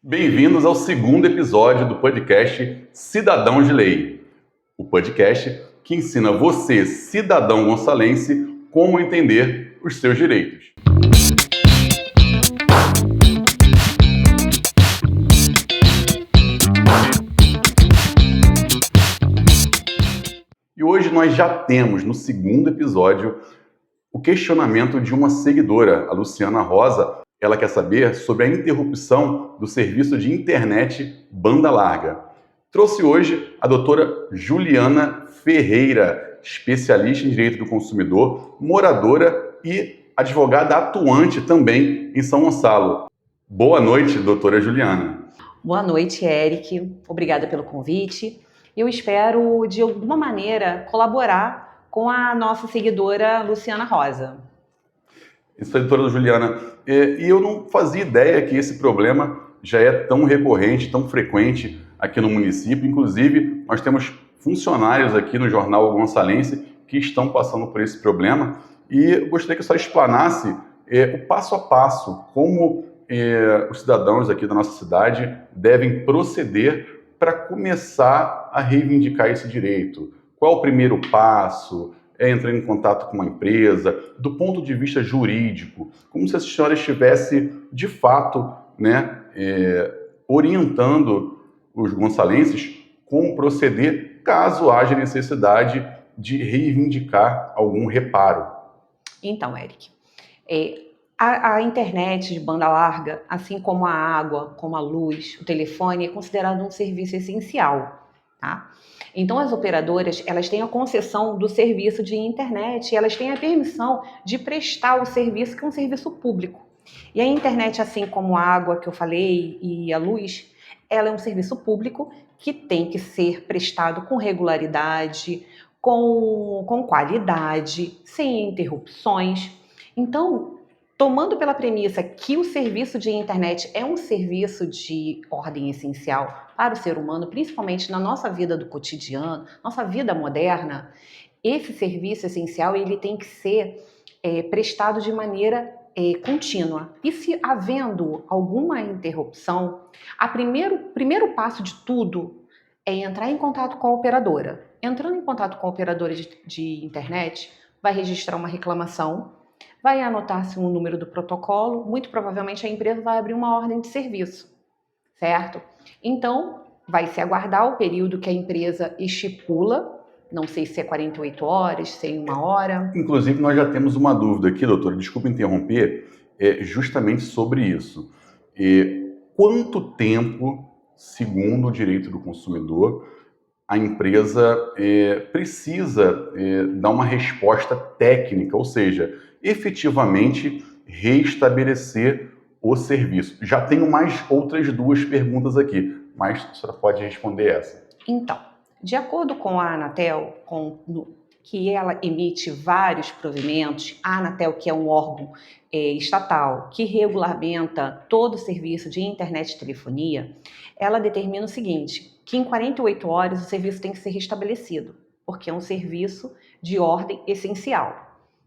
Bem-vindos ao segundo episódio do podcast Cidadão de Lei, o podcast que ensina você, cidadão gonçalense, como entender os seus direitos. E hoje nós já temos, no segundo episódio, o questionamento de uma seguidora, a Luciana Rosa. Ela quer saber sobre a interrupção do serviço de internet banda larga. Trouxe hoje a doutora Juliana Ferreira, especialista em direito do consumidor, moradora e advogada atuante também em São Gonçalo. Boa noite, doutora Juliana. Boa noite, Eric. Obrigada pelo convite. Eu espero, de alguma maneira, colaborar com a nossa seguidora Luciana Rosa. Isso, doutora Juliana. E eu não fazia ideia que esse problema já é tão recorrente, tão frequente aqui no município. Inclusive, nós temos funcionários aqui no Jornal Gonçalense que estão passando por esse problema. E eu gostaria que a senhora explanasse o passo a passo, como os cidadãos aqui da nossa cidade devem proceder para começar a reivindicar esse direito. Qual o primeiro passo? Entrar em contato com uma empresa, do ponto de vista jurídico, como se a senhora estivesse, de fato, orientando os gonçalenses como proceder caso haja necessidade de reivindicar algum reparo. Então, Eric, a internet de banda larga, assim como a água, como a luz, o telefone, é considerado um serviço essencial, tá? Então, as operadoras, elas têm a concessão do serviço de internet e elas têm a permissão de prestar o serviço, que é um serviço público. E a internet, assim como a água que eu falei e a luz, ela é um serviço público que tem que ser prestado com regularidade, com qualidade, sem interrupções. Então, tomando pela premissa que o serviço de internet é um serviço de ordem essencial para o ser humano, principalmente na nossa vida do cotidiano, nossa vida moderna, esse serviço essencial ele tem que ser prestado de maneira contínua. E se havendo alguma interrupção, o primeiro passo de tudo é entrar em contato com a operadora. Entrando em contato com a operadora de internet, vai registrar uma reclamação, vai anotar-se um número do protocolo, muito provavelmente a empresa vai abrir uma ordem de serviço, certo? Então, vai se aguardar o período que a empresa estipula, não sei se é 48 horas, se é 1 hora. Inclusive, nós já temos uma dúvida aqui, doutora, desculpa interromper, justamente sobre isso. Quanto tempo, segundo o direito do consumidor, a empresa precisa dar uma resposta técnica, ou seja, efetivamente restabelecer o serviço? Já tenho mais outras duas perguntas aqui, mas a senhora pode responder essa. Então, de acordo com a Anatel, que ela emite vários provimentos, a Anatel, que é um órgão estatal que regulamenta todo o serviço de internet e telefonia, ela determina o seguinte, que em 48 horas o serviço tem que ser restabelecido, porque é um serviço de ordem essencial,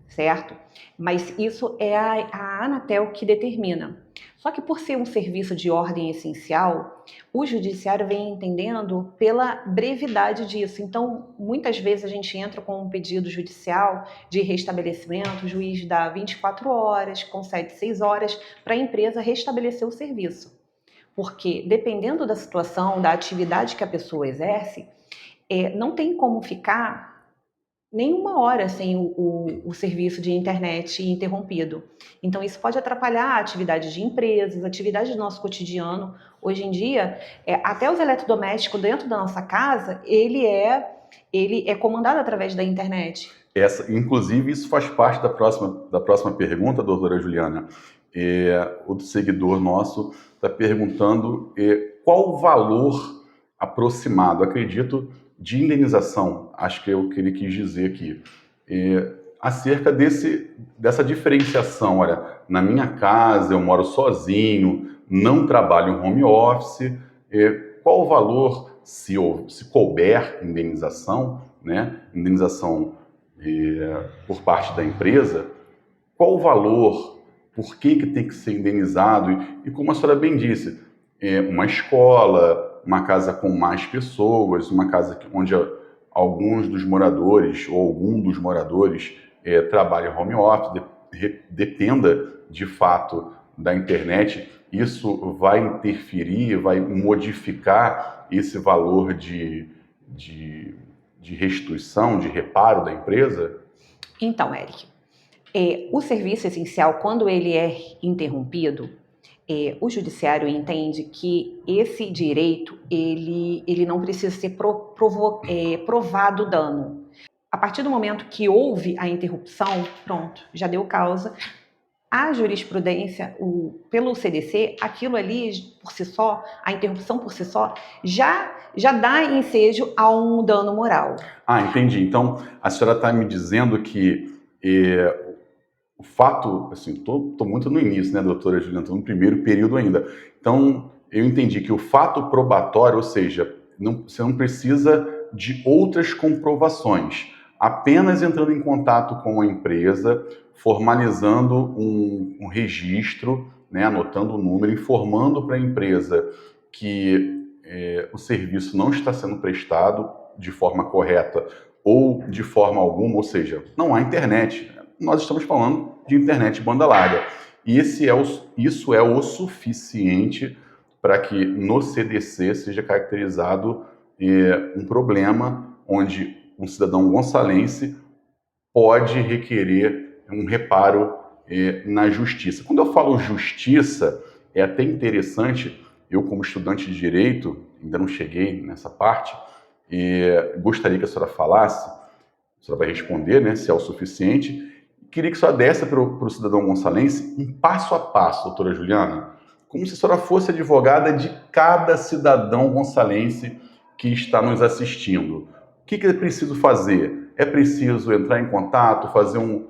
certo? Mas isso é a Anatel que determina. Só que por ser um serviço de ordem essencial, o judiciário vem entendendo pela brevidade disso. Então, muitas vezes a gente entra com um pedido judicial de restabelecimento, o juiz dá 24 horas, concede 6 horas para a empresa restabelecer o serviço. Porque, dependendo da situação, da atividade que a pessoa exerce, não tem como ficar nem 1 hora sem o serviço de internet interrompido. Então, isso pode atrapalhar a atividade de empresas, a atividade do nosso cotidiano. Hoje em dia, até os eletrodomésticos dentro da nossa casa, ele é comandado através da internet. Inclusive, isso faz parte da próxima pergunta, doutora Juliana. Outro seguidor nosso está perguntando qual o valor aproximado, acredito, de indenização, acho que é o que ele quis dizer aqui, acerca dessa diferenciação. Olha, na minha casa eu moro sozinho, não trabalho em home office, qual o valor, se couber indenização, indenização por parte da empresa, qual o valor, por que tem que ser indenizado, e como a senhora bem disse, uma escola, uma casa com mais pessoas, uma casa onde alguns dos moradores ou algum dos moradores trabalha home office, dependa de fato da internet, isso vai interferir, vai modificar esse valor de restituição, de reparo da empresa? Então, Eric, o serviço essencial, quando ele é interrompido, o judiciário entende que esse direito ele não precisa ser provado o dano. A partir do momento que houve a interrupção, pronto, já deu causa. A jurisprudência, pelo CDC, aquilo ali por si só, a interrupção por si só, já dá ensejo a um dano moral. Ah, entendi. Então, a senhora está me dizendo que o fato, assim, estou muito no início, né, doutora Juliana? Estou no primeiro período ainda. Então, eu entendi que o fato probatório, ou seja, você não precisa de outras comprovações, apenas entrando em contato com a empresa, formalizando um registro, né, anotando o número, informando para a empresa que o serviço não está sendo prestado de forma correta ou de forma alguma, ou seja, não há internet. Nós estamos falando de internet banda larga. E isso é o suficiente para que no CDC seja caracterizado um problema onde um cidadão gonçalense pode requerer um reparo na justiça. Quando eu falo justiça, é até interessante, eu como estudante de direito, ainda não cheguei nessa parte, gostaria que a senhora falasse, a senhora vai responder, né, se é o suficiente. Queria que a senhora desse para o cidadão gonçalense um passo a passo, doutora Juliana, como se a senhora fosse advogada de cada cidadão gonçalense que está nos assistindo. O que é preciso fazer? É preciso entrar em contato, fazer um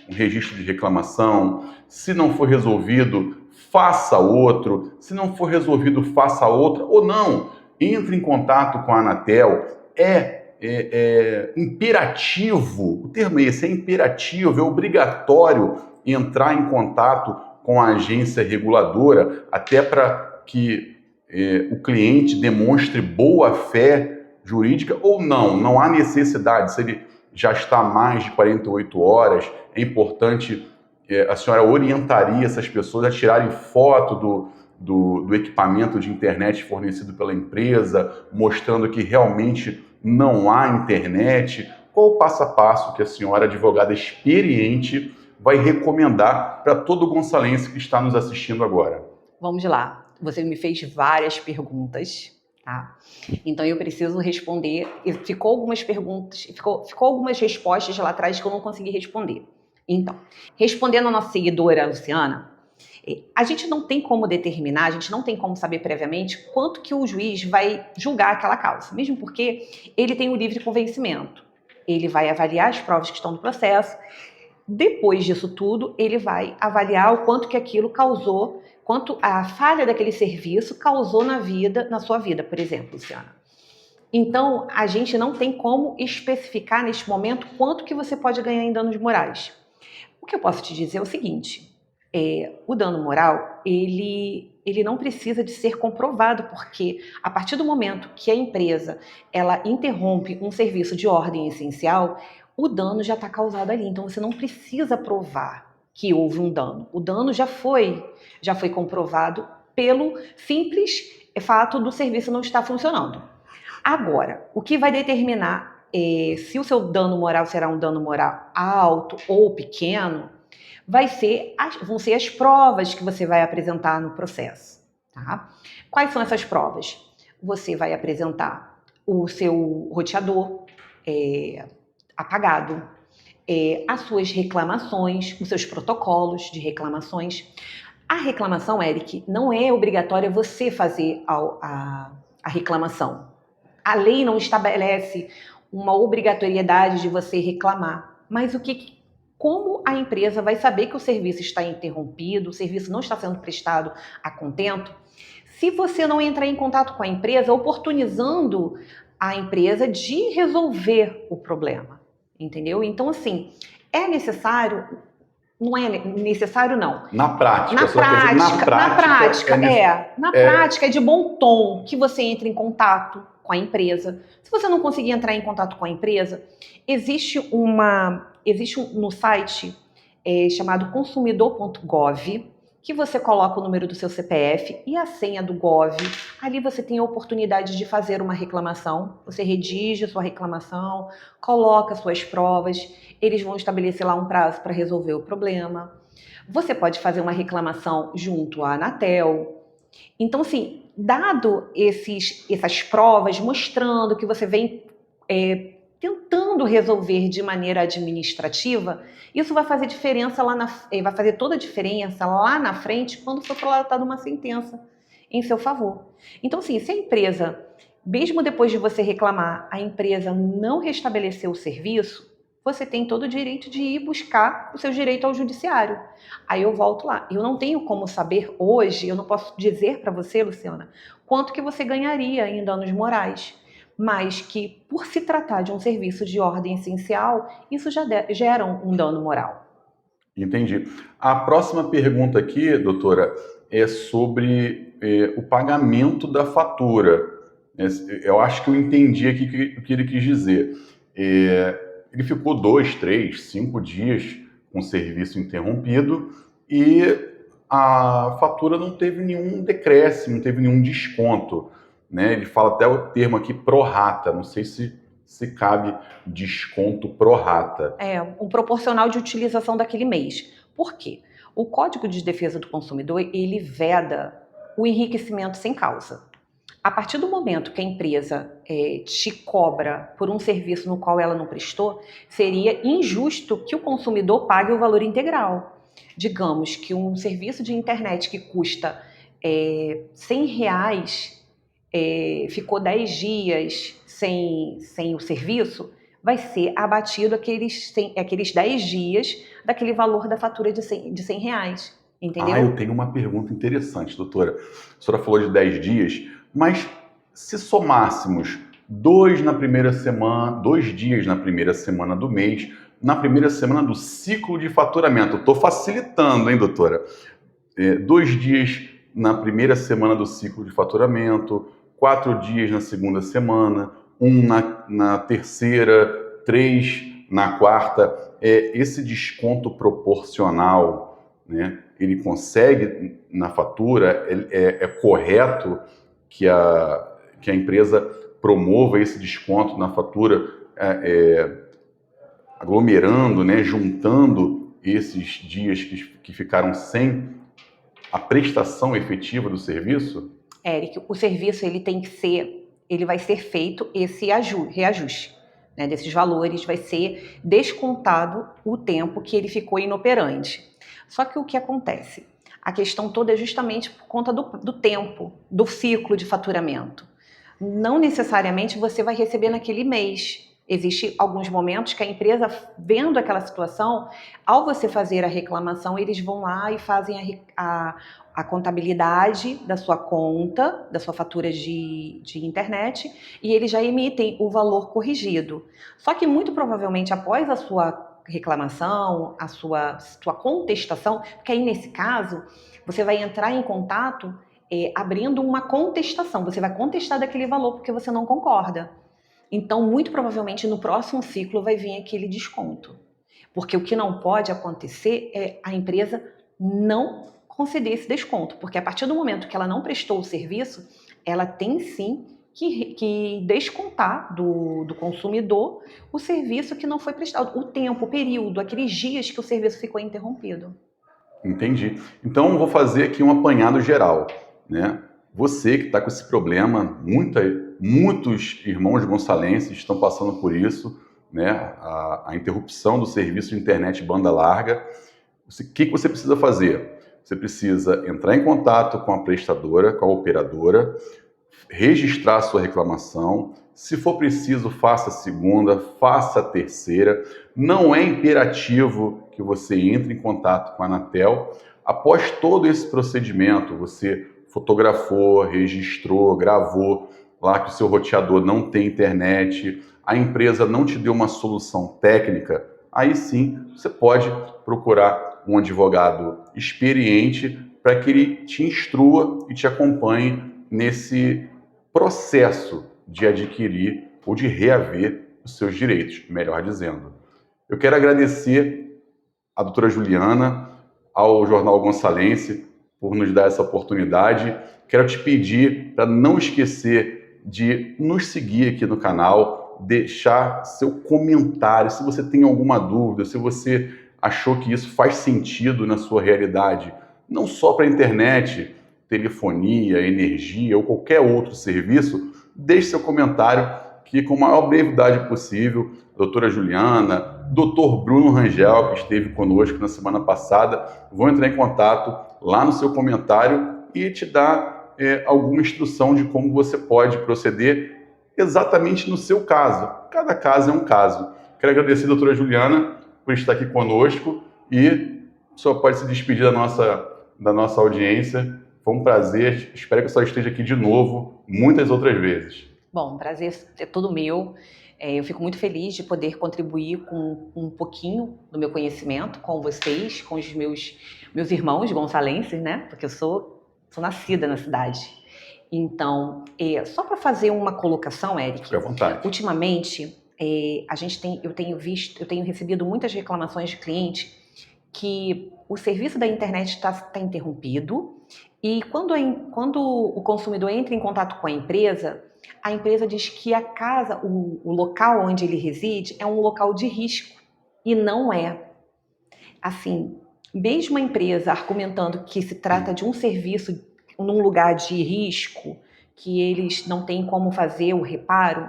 registro de reclamação. Se não for resolvido, faça outro. Se não for resolvido, faça outra. Ou não, entre em contato com a Anatel. É imperativo, o termo é esse, é imperativo, é obrigatório entrar em contato com a agência reguladora, até para que o cliente demonstre boa fé jurídica, ou não há necessidade. Se ele já está há mais de 48 horas, é importante, a senhora orientaria essas pessoas a tirarem foto do equipamento de internet fornecido pela empresa, mostrando que realmente não há internet. Qual o passo a passo que a senhora, advogada experiente, vai recomendar para todo gonçalense que está nos assistindo agora? Vamos lá. Você me fez várias perguntas, tá? Então eu preciso responder. Ficou algumas perguntas, ficou algumas respostas lá atrás que eu não consegui responder. Então, respondendo a nossa seguidora Luciana, a gente não tem como determinar, a gente não tem como saber previamente quanto que o juiz vai julgar aquela causa, mesmo porque ele tem o livre convencimento. Ele vai avaliar as provas que estão no processo. Depois disso tudo, ele vai avaliar o quanto que aquilo causou, quanto a falha daquele serviço causou na sua vida, por exemplo, Luciana. Então, a gente não tem como especificar neste momento quanto que você pode ganhar em danos morais. O que eu posso te dizer é o seguinte: o dano moral, ele não precisa de ser comprovado, porque a partir do momento que a empresa ela interrompe um serviço de ordem essencial, o dano já está causado ali. Então você não precisa provar que houve um dano. O dano já foi comprovado pelo simples fato do serviço não estar funcionando. Agora, o que vai determinar se o seu dano moral será um dano moral alto ou pequeno vão ser as provas que você vai apresentar no processo. Tá? Quais são essas provas? Você vai apresentar o seu roteador apagado, as suas reclamações, os seus protocolos de reclamações. A reclamação, Eric, não é obrigatória você fazer a reclamação. A lei não estabelece uma obrigatoriedade de você reclamar, mas como a empresa vai saber que o serviço está interrompido, o serviço não está sendo prestado a contento, se você não entrar em contato com a empresa, oportunizando a empresa de resolver o problema, entendeu? Então, assim, é necessário não é necessário, não. Na prática, Na só quer dizer, na prática é de bom tom que você entre em contato com a empresa. Se você não conseguir entrar em contato com a empresa, existe no site chamado consumidor.gov, que você coloca o número do seu CPF e a senha do Gov. Ali você tem a oportunidade de fazer uma reclamação. Você redige a sua reclamação, coloca suas provas, eles vão estabelecer lá um prazo para resolver o problema. Você pode fazer uma reclamação junto à Anatel. Então, assim, dado essas provas, mostrando que você vem tentando resolver de maneira administrativa, isso vai fazer diferença vai fazer toda a diferença lá na frente quando for tratada uma sentença em seu favor. Então, assim, se a empresa, mesmo depois de você reclamar, a empresa não restabeleceu o serviço, você tem todo o direito de ir buscar o seu direito ao judiciário. Aí eu volto lá. Eu não tenho como saber hoje, eu não posso dizer para você, Luciana, quanto que você ganharia em danos morais, mas que, por se tratar de um serviço de ordem essencial, isso já gera um dano moral. Entendi. A próxima pergunta aqui, doutora, é sobre o pagamento da fatura. Eu acho que eu entendi aqui o que ele quis dizer. Ele ficou 2, 3, 5 dias com o serviço interrompido e a fatura não teve nenhum decréscimo, não teve nenhum desconto, né? Ele fala até o termo aqui prorata, não sei se cabe desconto prorata. É, um proporcional de utilização daquele mês. Por quê? O Código de Defesa do Consumidor, ele veda o enriquecimento sem causa. A partir do momento que a empresa te cobra por um serviço no qual ela não prestou, seria injusto que o consumidor pague o valor integral. Digamos que um serviço de internet que custa R$100, ficou 10 dias sem o serviço, vai ser abatido aqueles 10 dias daquele valor da fatura de R$100, entendeu? Eu tenho uma pergunta interessante, doutora. A senhora falou de 10 dias, mas se somássemos 2 dias na primeira semana do mês, na primeira semana do ciclo de faturamento, estou facilitando, hein, doutora? 2 dias na primeira semana do ciclo de faturamento, 4 dias na segunda semana, 1 na terceira, 3 na quarta. Esse desconto proporcional, né, ele consegue na fatura? É correto que a empresa promova esse desconto na fatura, aglomerando, né, juntando esses dias que ficaram sem a prestação efetiva do serviço? Éric, o serviço ele vai ser feito esse reajuste, né, desses valores, vai ser descontado o tempo que ele ficou inoperante. Só que o que acontece? A questão toda é justamente por conta do tempo, do ciclo de faturamento. Não necessariamente você vai receber naquele mês. Existem alguns momentos que a empresa, vendo aquela situação, ao você fazer a reclamação, eles vão lá e fazem a contabilidade da sua conta, da sua fatura de internet, e eles já emitem o valor corrigido. Só que muito provavelmente após a sua reclamação, a sua contestação, porque aí nesse caso você vai entrar em contato abrindo uma contestação, você vai contestar daquele valor porque você não concorda. Então, muito provavelmente, no próximo ciclo vai vir aquele desconto. Porque o que não pode acontecer é a empresa não conceder esse desconto. Porque a partir do momento que ela não prestou o serviço, ela tem sim que descontar do consumidor o serviço que não foi prestado. O tempo, o período, aqueles dias que o serviço ficou interrompido. Entendi. Então, vou fazer aqui um apanhado geral, né? Você que está com esse problema, muitos irmãos gonçalenses estão passando por isso, né? A interrupção do serviço de internet banda larga. O que você precisa fazer? Você precisa entrar em contato com a prestadora, com a operadora, registrar a sua reclamação. Se for preciso, faça a segunda, faça a terceira. Não é imperativo que você entre em contato com a Anatel. Após todo esse procedimento, você fotografou, registrou, gravou lá que o seu roteador não tem internet, a empresa não te deu uma solução técnica, aí sim você pode procurar um advogado experiente para que ele te instrua e te acompanhe nesse processo de adquirir ou de reaver os seus direitos, melhor dizendo. Eu quero agradecer à doutora Juliana, ao Jornal Gonçalense, por nos dar essa oportunidade. Quero te pedir para não esquecer de nos seguir aqui no canal, deixar seu comentário, se você tem alguma dúvida, se você achou que isso faz sentido na sua realidade, não só para a internet, telefonia, energia ou qualquer outro serviço, deixe seu comentário que, com a maior brevidade possível, a doutora Juliana, doutor Bruno Rangel, que esteve conosco na semana passada, vão entrar em contato lá no seu comentário e te dar alguma instrução de como você pode proceder exatamente no seu caso. Cada caso é um caso. Quero agradecer a doutora Juliana por estar aqui conosco e só pode se despedir da nossa audiência. Foi um prazer. Espero que a senhora esteja aqui de novo, muitas outras vezes. Bom, prazer é todo meu. Eu fico muito feliz de poder contribuir com um pouquinho do meu conhecimento com vocês, com os meus irmãos gonçalenses, né? Porque eu sou nascida na cidade. Então, só para fazer uma colocação, Eric. Fique à vontade. Ultimamente, eu tenho recebido muitas reclamações de cliente que o serviço da internet está interrompido e quando o consumidor entra em contato com a empresa diz que a casa, o local onde ele reside é um local de risco e não é. Assim, mesmo a empresa argumentando que se trata de um serviço num lugar de risco, que eles não têm como fazer o reparo,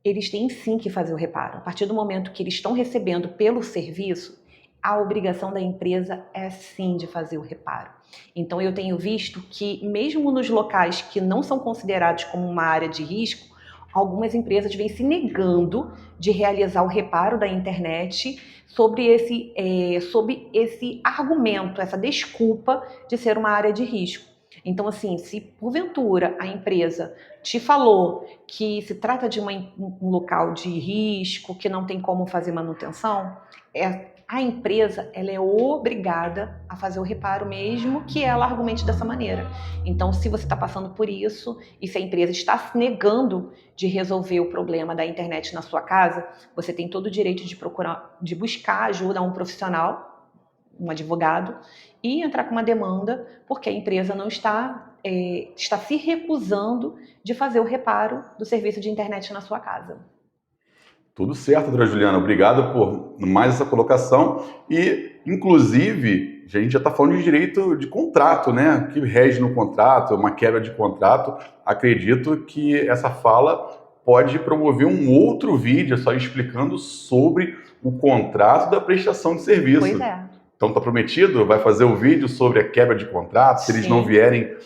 eles têm sim que fazer o reparo. A partir do momento que eles estão recebendo pelo serviço, a obrigação da empresa é sim de fazer o reparo. Então eu tenho visto que mesmo nos locais que não são considerados como uma área de risco, algumas empresas vêm se negando de realizar o reparo da internet sob esse argumento, essa desculpa de ser uma área de risco. Então, assim, se porventura a empresa te falou que se trata de um local de risco, que não tem como fazer manutenção, a empresa ela é obrigada a fazer o reparo mesmo que ela argumente dessa maneira. Então, se você está passando por isso e se a empresa está se negando de resolver o problema da internet na sua casa, você tem todo o direito de buscar ajuda a um profissional, um advogado, e entrar com uma demanda porque a empresa não está se recusando de fazer o reparo do serviço de internet na sua casa. Tudo certo, doutora Juliana. Obrigado por mais essa colocação. E, inclusive, a gente já está falando de direito de contrato, né? Que rege no contrato, uma quebra de contrato. Acredito que essa fala pode promover um outro vídeo só explicando sobre o contrato da prestação de serviço. Pois é. Então, está prometido? Vai fazer o vídeo sobre a quebra de contrato, se eles não vierem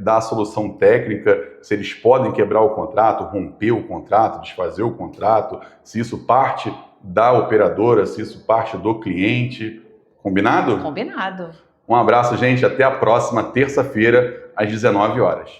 dar a solução técnica, se eles podem quebrar o contrato, romper o contrato, desfazer o contrato, se isso parte da operadora, se isso parte do cliente. Combinado? Combinado. Um abraço, gente. Até a próxima terça-feira, às 19 horas.